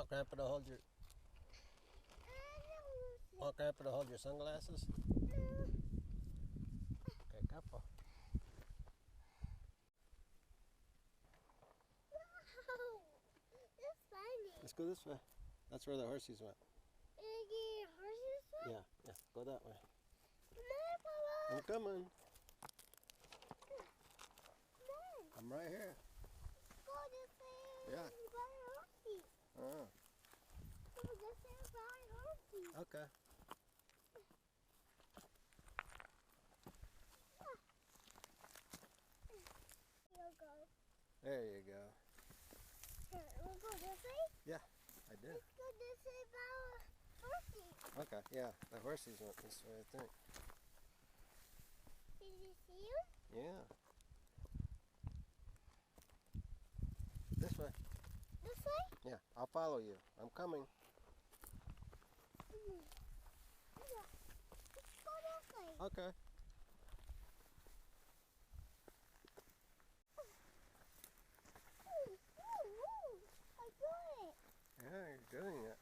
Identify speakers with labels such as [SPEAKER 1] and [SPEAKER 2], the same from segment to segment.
[SPEAKER 1] Want Grandpa to hold your... Want Grandpa to hold your sunglasses? Okay, careful.
[SPEAKER 2] Wow, that's funny.
[SPEAKER 1] Let's go this way. That's where the horses went.
[SPEAKER 2] Horses went?
[SPEAKER 1] Yeah, go that way.
[SPEAKER 2] Come on, Papa.
[SPEAKER 1] I'm coming.
[SPEAKER 2] Come on.
[SPEAKER 1] I'm right here.
[SPEAKER 2] Let's go this way.
[SPEAKER 1] Yeah.
[SPEAKER 2] Buy horses.
[SPEAKER 1] Oh,
[SPEAKER 2] Go this way and buy horses.
[SPEAKER 1] okay.
[SPEAKER 2] You'll go.
[SPEAKER 1] There you go.
[SPEAKER 2] Here, we'll go this way.
[SPEAKER 1] Yeah, I did.
[SPEAKER 2] Let's go this way about horses.
[SPEAKER 1] Okay, yeah, the horses went this way, I think.
[SPEAKER 2] Did you see them?
[SPEAKER 1] Yeah. This way.
[SPEAKER 2] This way?
[SPEAKER 1] Yeah, I'll follow you. I'm coming.
[SPEAKER 2] Yeah. Let's go this way.
[SPEAKER 1] Okay.
[SPEAKER 2] Ooh, I got it.
[SPEAKER 1] Yeah, you're doing it.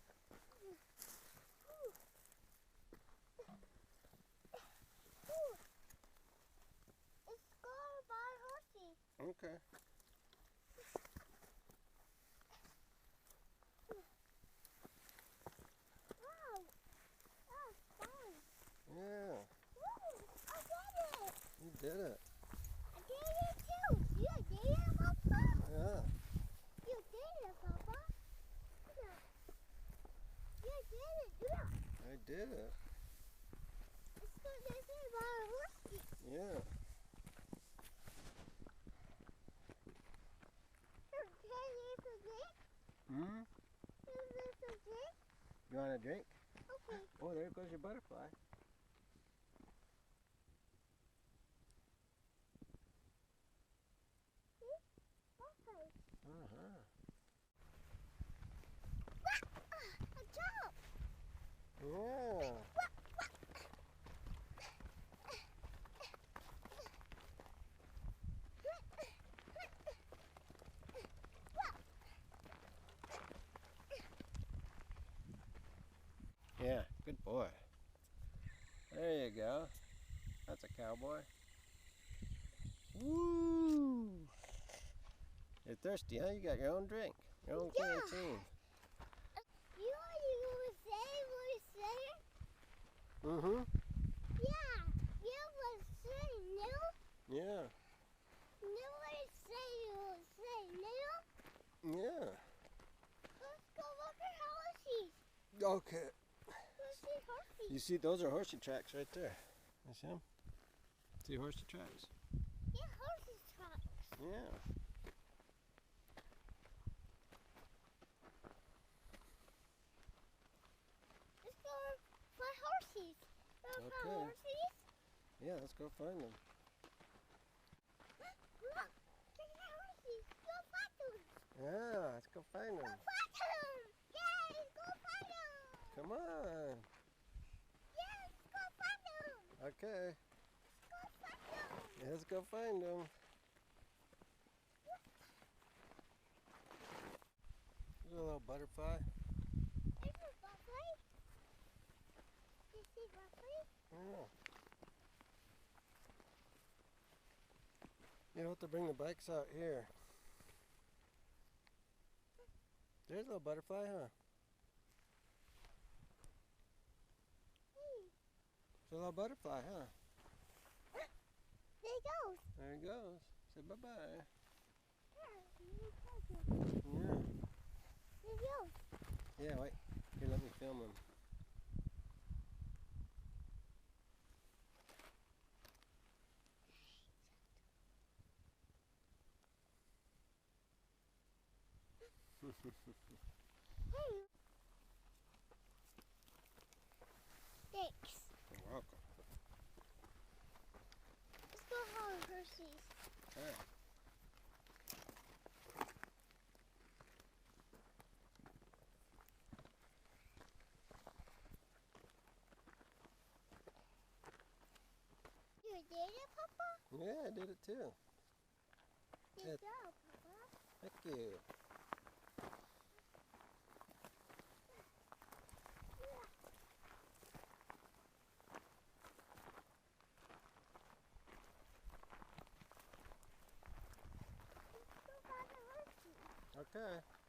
[SPEAKER 2] Ooh. It's going by horsey.
[SPEAKER 1] Okay.
[SPEAKER 2] Wow, that's fun.
[SPEAKER 1] Yeah,
[SPEAKER 2] Ooh, I did it.
[SPEAKER 1] you did it.
[SPEAKER 2] I did it too. You did it, Papa.
[SPEAKER 1] Yeah.
[SPEAKER 2] You did it, Papa. Yeah. You did it. Yeah.
[SPEAKER 1] I did it.
[SPEAKER 2] Let's go this way by horsey.
[SPEAKER 1] Yeah. Hmm? You want a drink?
[SPEAKER 2] Okay.
[SPEAKER 1] Oh, there goes your butterfly.
[SPEAKER 2] Okay.
[SPEAKER 1] Uh-huh.
[SPEAKER 2] A jump.
[SPEAKER 1] Yeah. Yeah, good boy. There you go. That's a cowboy. Woo! You're thirsty, huh? You got your own drink, your own
[SPEAKER 2] Yeah.
[SPEAKER 1] canteen.
[SPEAKER 2] You know what you say?
[SPEAKER 1] Mm-hmm.
[SPEAKER 2] Yeah. You would say new.
[SPEAKER 1] Yeah.
[SPEAKER 2] You would say new.
[SPEAKER 1] Yeah.
[SPEAKER 2] Let's go look at horses.
[SPEAKER 1] Okay.
[SPEAKER 2] Let's see horses.
[SPEAKER 1] You see, those are horsey tracks right there. You see them? See horsey tracks?
[SPEAKER 2] Yeah, horses tracks.
[SPEAKER 1] Yeah.
[SPEAKER 2] Let's go find horses. Find
[SPEAKER 1] Okay.
[SPEAKER 2] horses.
[SPEAKER 1] Yeah, let's go find them.
[SPEAKER 2] Look, look at horses. Go find them.
[SPEAKER 1] Yeah, let's go find
[SPEAKER 2] Go
[SPEAKER 1] them.
[SPEAKER 2] find them. Yes, go find them.
[SPEAKER 1] Come on.
[SPEAKER 2] Yes, go find them.
[SPEAKER 1] Okay.
[SPEAKER 2] Go find them.
[SPEAKER 1] Yeah, let's go find them. There's a little butterfly.
[SPEAKER 2] There's a butterfly. You see butterfly?
[SPEAKER 1] Yeah. You have to bring the bikes out here. There's a little butterfly, huh?
[SPEAKER 2] Hey,
[SPEAKER 1] There's a little butterfly, huh?
[SPEAKER 2] there it goes.
[SPEAKER 1] There he goes. Say bye-bye.
[SPEAKER 2] There
[SPEAKER 1] Yeah.
[SPEAKER 2] it goes.
[SPEAKER 1] Yeah, wait. Here, let me film him.
[SPEAKER 2] Hey. Thanks.
[SPEAKER 1] You're welcome.
[SPEAKER 2] Let's go home, horses.
[SPEAKER 1] All right.
[SPEAKER 2] You did it, Papa?
[SPEAKER 1] Yeah, I did it too.
[SPEAKER 2] Good
[SPEAKER 1] Yeah.
[SPEAKER 2] job, Papa.
[SPEAKER 1] Thank you. Okay.